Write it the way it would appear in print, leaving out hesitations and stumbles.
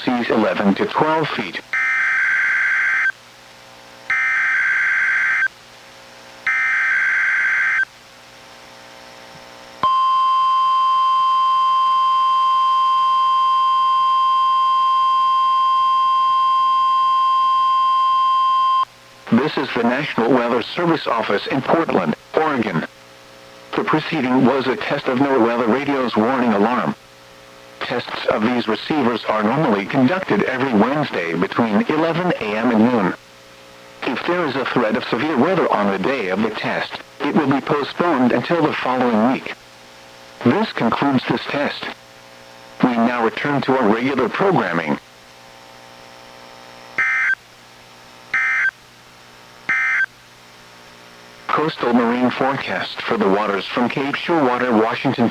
seas 11 to 12 feet. This is the National Weather Service office in Portland, Oregon. The preceding was a test of NWR weather radio's warning alarm. Tests of these receivers are normally conducted every Wednesday between 11 a.m. and noon. If there is a threat of severe weather on the day of the test, it will be postponed until the following week. This concludes this test. We now return to our regular programming. Coastal marine forecast for the waters from Cape Shearwater, Washington